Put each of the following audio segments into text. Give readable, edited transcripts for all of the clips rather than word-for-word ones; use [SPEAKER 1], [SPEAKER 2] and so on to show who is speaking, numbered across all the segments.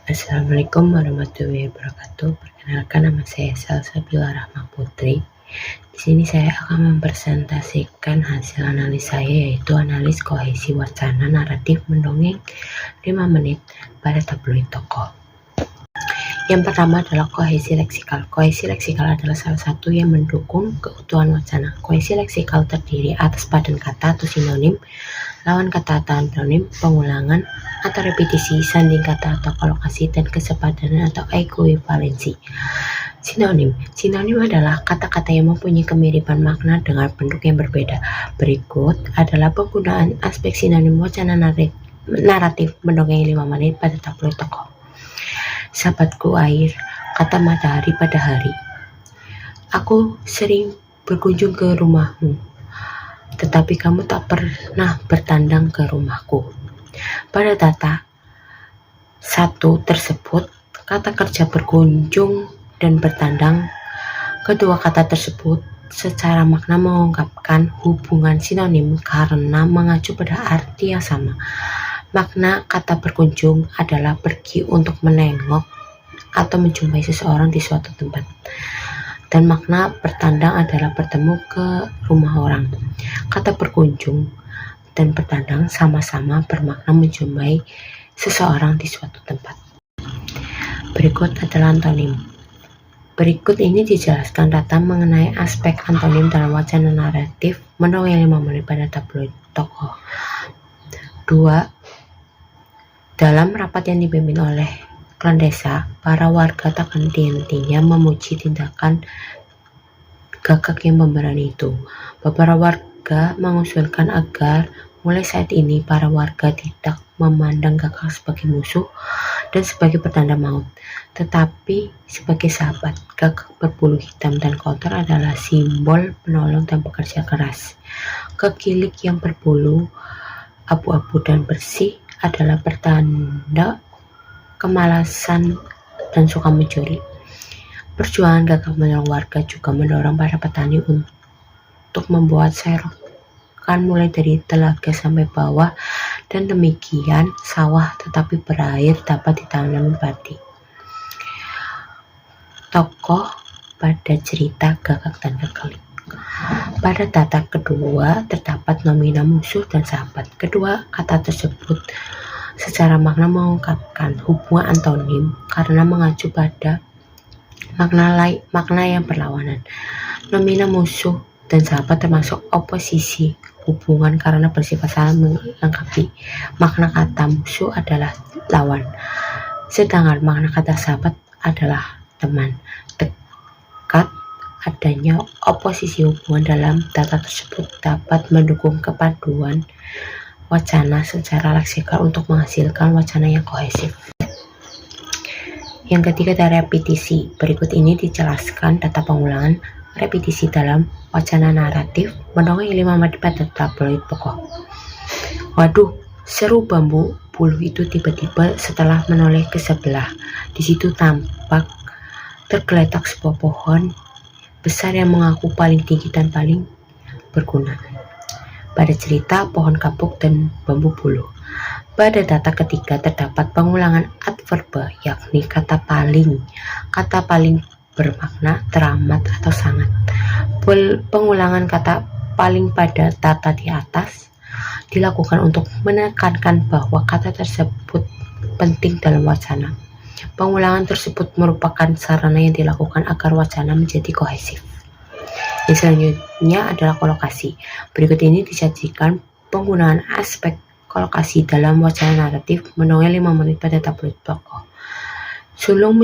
[SPEAKER 1] Assalamualaikum warahmatullahi wabarakatuh. Perkenalkan, nama saya Salsabila Rahma Putri. Di sini saya akan mempresentasikan hasil analis saya, yaitu analis kohesi wacana naratif mendongeng 5 menit pada tabloid tokoh. Yang pertama adalah kohesi leksikal. Kohesi leksikal adalah salah satu yang mendukung keutuhan wacana. Kohesi leksikal terdiri atas padan kata atau sinonim, lawan kata atau antonim, pengulangan atau repetisi, sanding kata atau kolokasi, dan kesepadanan atau ekuivalensi. Sinonim adalah kata-kata yang mempunyai kemiripan makna dengan bentuk yang berbeda. Berikut adalah penggunaan aspek sinonim wacana naratif mendongeng 5 menit pada tabloid tokoh. Sahabatku air, kata matahari pada hari. Aku sering berkunjung ke rumahmu, tetapi kamu tak pernah bertandang ke rumahku. Pada kata 1 tersebut, kata kerja berkunjung dan bertandang. Kedua kata tersebut secara makna mengungkapkan hubungan sinonim karena mengacu pada arti yang sama. Makna kata berkunjung adalah pergi untuk menengok atau menjumpai seseorang di suatu tempat. Dan makna bertandang adalah bertemu ke rumah orang. Kata berkunjung dan bertandang sama-sama bermakna menjumpai seseorang di suatu tempat. Berikut adalah antonim. Berikut ini dijelaskan data mengenai aspek antonim dalam wacana naratif mendongeng 5 menit pada tabloid tokoh. 2. Dalam rapat yang dipimpin oleh klan desa, para warga tak henti-hentinya memuji tindakan gagak yang pemberani itu. Beberapa warga mengusulkan agar mulai saat ini para warga tidak memandang gagak sebagai musuh dan sebagai petanda maut, tetapi sebagai sahabat. Gagak berbulu hitam dan kotor adalah simbol penolong dan pekerja keras. Kekilik yang berbulu abu-abu dan bersih adalah pertanda kemalasan dan suka mencuri. Perjuangan gagak menolong warga juga mendorong para petani untuk membuat serokan mulai dari telaga sampai bawah, dan demikian sawah tetapi berair dapat ditanami padi. Tokoh pada cerita gagak dan kekelik. Pada tata kedua terdapat nomina musuh dan sahabat. Kedua kata tersebut secara makna mengungkapkan hubungan antonim karena mengacu pada makna yang berlawanan. Nomina musuh dan sahabat termasuk oposisi hubungan karena bersifat saling melengkapi. Makna kata musuh adalah lawan, sedangkan makna kata sahabat adalah teman. Dekat adanya oposisi hubungan dalam data tersebut dapat mendukung kepaduan wacana secara leksikal untuk menghasilkan wacana yang kohesif. Yang ketiga adalah repetisi. Berikut ini dijelaskan data pengulangan repetisi dalam wacana naratif mendongeng 5 menit pada tabloid tokoh. Waduh, seru bambu buluh itu tiba-tiba setelah menoleh ke sebelah. Di situ tampak tergeletak sebuah pohon besar yang mengaku paling tinggi dan paling berguna. Pada cerita pohon kapuk dan bambu buluh. Pada data ketiga terdapat pengulangan adverba, yakni kata paling. Kata paling bermakna teramat atau sangat. Pengulangan kata paling pada data di atas dilakukan untuk menekankan bahwa kata tersebut penting dalam wacana. Pengulangan tersebut merupakan sarana yang dilakukan agar wacana menjadi kohesif. Yang selanjutnya adalah kolokasi. Berikut ini disajikan penggunaan aspek kolokasi dalam wacana naratif mendongeng 5 menit pada tabloid tokoh. Sulung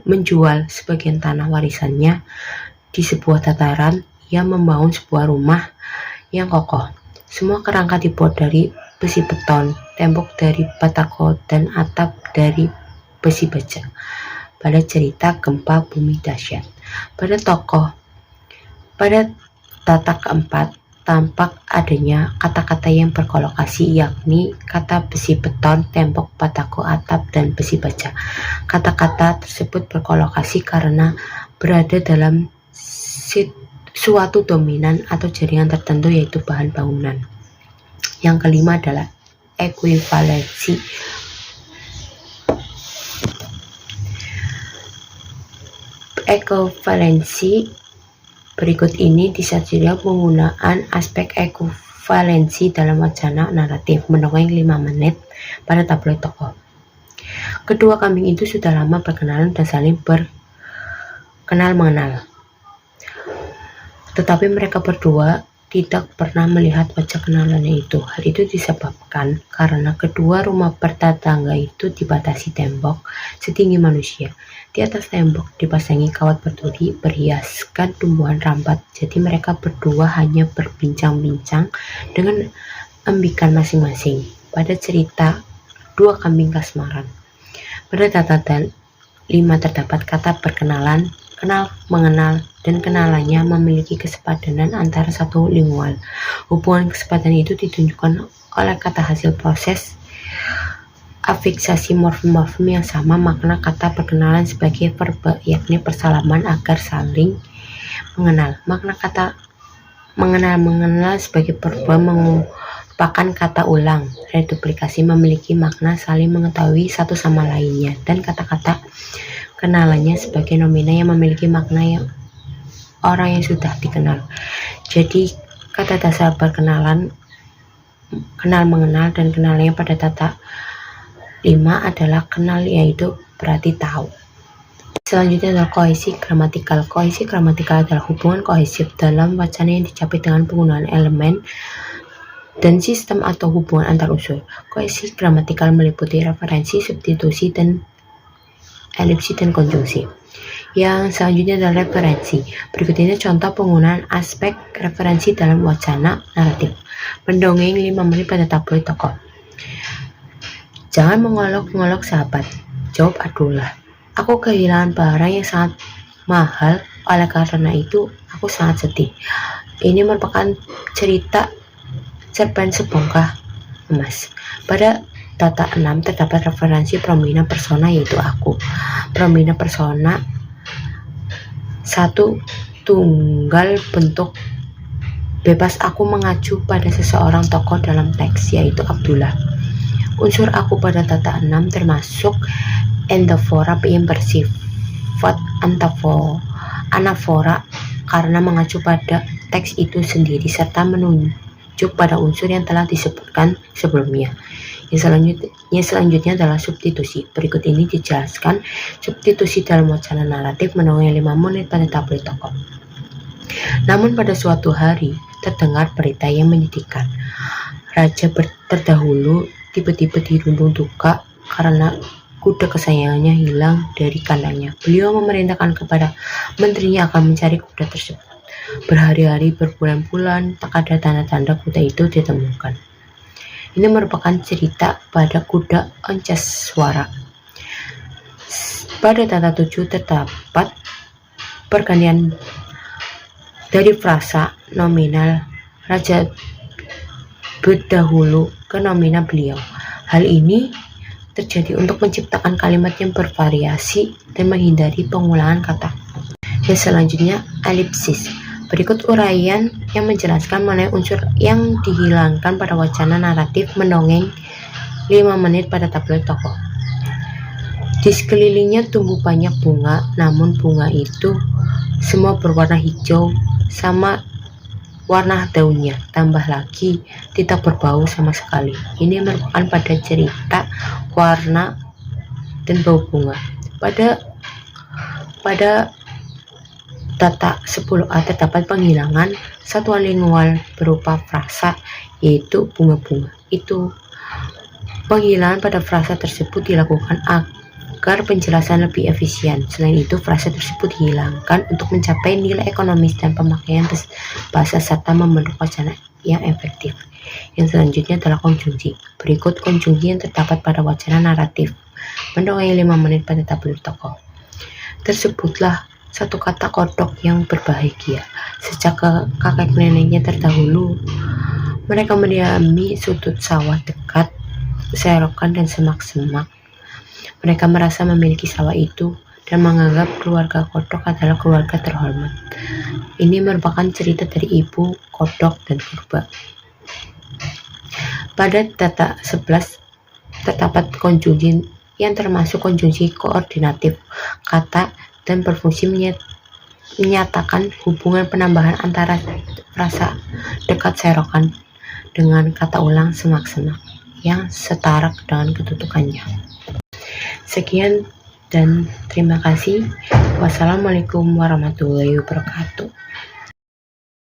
[SPEAKER 1] menjual sebagian tanah warisannya di sebuah dataran yang membangun sebuah rumah yang kokoh. Semua kerangka dibuat dari besi beton, tembok dari batako, dan atap dari besi baja. Pada cerita gempa bumi dahsyat. Pada data keempat tampak adanya kata-kata yang berkolokasi, yakni kata besi beton, tembok, batako, atap, dan besi baja. Kata-kata tersebut berkolokasi karena berada dalam suatu dominan atau jaringan tertentu, yaitu bahan bangunan. Yang kelima adalah ekuivalensi. Ekuivalensi berikut ini disajikan penggunaan aspek ekuivalensi dalam wacana naratif mendongeng 5 menit pada tabloid tokoh. Kedua kambing itu sudah lama berkenalan dan saling berkenal mengenal. Tetapi mereka berdua tidak pernah melihat wajah kenalannya itu. Hal itu disebabkan karena kedua rumah bertetangga itu dibatasi tembok setinggi manusia. Di atas tembok dipasangi kawat berduri berhiaskan tumbuhan rambat. Jadi mereka berdua hanya berbincang-bincang dengan embikan masing-masing. Pada cerita Dua Kambing Kasmaran, pada catatan 5 terdapat kata berkenalan, kenal, mengenal, dan kenalannya memiliki kesepadanan antara satu lingual. Hubungan kesepadanan itu ditunjukkan oleh kata hasil proses afiksasi morfem yang sama. Makna kata berkenalan sebagai verba, yakni persalaman agar saling mengenal. Makna kata mengenal sebagai verba merupakan kata ulang, reduplikasi, memiliki makna saling mengetahui satu sama lainnya, dan kata-kata kenalannya sebagai nomina yang memiliki makna yang orang yang sudah dikenal. Jadi kata dasar berkenalan, kenal, mengenal, dan kenalnya pada tata 5 adalah kenal, yaitu berarti tahu. Selanjutnya adalah kohesi gramatikal. Kohesi gramatikal adalah hubungan kohesif dalam wacana yang dicapai dengan penggunaan elemen dan sistem atau hubungan antar unsur. Kohesi gramatikal meliputi referensi, substitusi, dan elipsi dan konjungsi. Yang selanjutnya adalah referensi. Berikut ini contoh penggunaan aspek referensi dalam wacana naratif. Mendongeng 5 menit pada tabloid tokoh. Jangan mengolok-ngolok sahabat, jawab Abdullah. Aku kehilangan barang yang sangat mahal, oleh karena itu aku sangat sedih. Ini merupakan cerita cerpen sebongkah emas. Pada tata 6 terdapat referensi promina persona, yaitu aku. Promina persona satu tunggal bentuk bebas. Aku mengacu pada seseorang tokoh dalam teks, yaitu Abdullah. Unsur aku pada tata 6 termasuk endofora yang bersifat anafora karena mengacu pada teks itu sendiri serta menunjuk pada unsur yang telah disebutkan sebelumnya. Yang selanjutnya adalah substitusi. Berikut ini dijelaskan substitusi dalam wacana naratif mendongeng 5 menit pada tabloid tokoh. Namun pada suatu hari terdengar berita yang menyedihkan. Raja terdahulu tiba-tiba dirundung duka karena kuda kesayangannya hilang dari kandangnya. Beliau memerintahkan kepada menterinya akan mencari kuda tersebut. Berhari-hari, berbulan-bulan, tak ada tanda-tanda kuda itu ditemukan. Ini merupakan cerita pada kuda Onceswara. Pada tata 7 terdapat pergantian dari frasa nominal raja berdahulu ke nomina beliau. Hal ini terjadi untuk menciptakan kalimat yang bervariasi dan menghindari pengulangan kata. Yang selanjutnya elipsis. Berikut uraian yang menjelaskan mengenai unsur yang dihilangkan pada wacana naratif mendongeng 5 menit pada tabloid tokoh. Di sekelilingnya tumbuh banyak bunga, namun bunga itu semua berwarna hijau sama warna daunnya. Tambah lagi tidak berbau sama sekali. Ini merupakan pada cerita warna dan bau bunga. Pada tata 10a terdapat penghilangan satuan lingual berupa frasa, yaitu bunga-bunga. Itu penghilangan pada frasa tersebut dilakukan agar penjelasan lebih efisien. Selain itu, frasa tersebut dihilangkan untuk mencapai nilai ekonomis dan pemakaian bahasa serta membentuk wacana yang efektif. Yang selanjutnya adalah konjungsi. Berikut konjungsi yang terdapat pada wacana naratif mendongeng 5 menit pada tabloid tokoh. Tersebutlah satu kata kodok yang berbahagia. Sejak kakek neneknya terdahulu, mereka mendiami sudut sawah dekat serokan dan semak-semak. Mereka merasa memiliki sawah itu dan menganggap keluarga kodok adalah keluarga terhormat. Ini merupakan cerita dari ibu, kodok, dan purba. Pada tata 11 terdapat konjungsi yang termasuk konjungsi koordinatif. Kata dan berfungsi menyatakan hubungan penambahan antara frasa dekat serokan dengan kata ulang semak-semak yang setara dengan kedudukannya. Sekian dan terima kasih. Wassalamualaikum warahmatullahi wabarakatuh.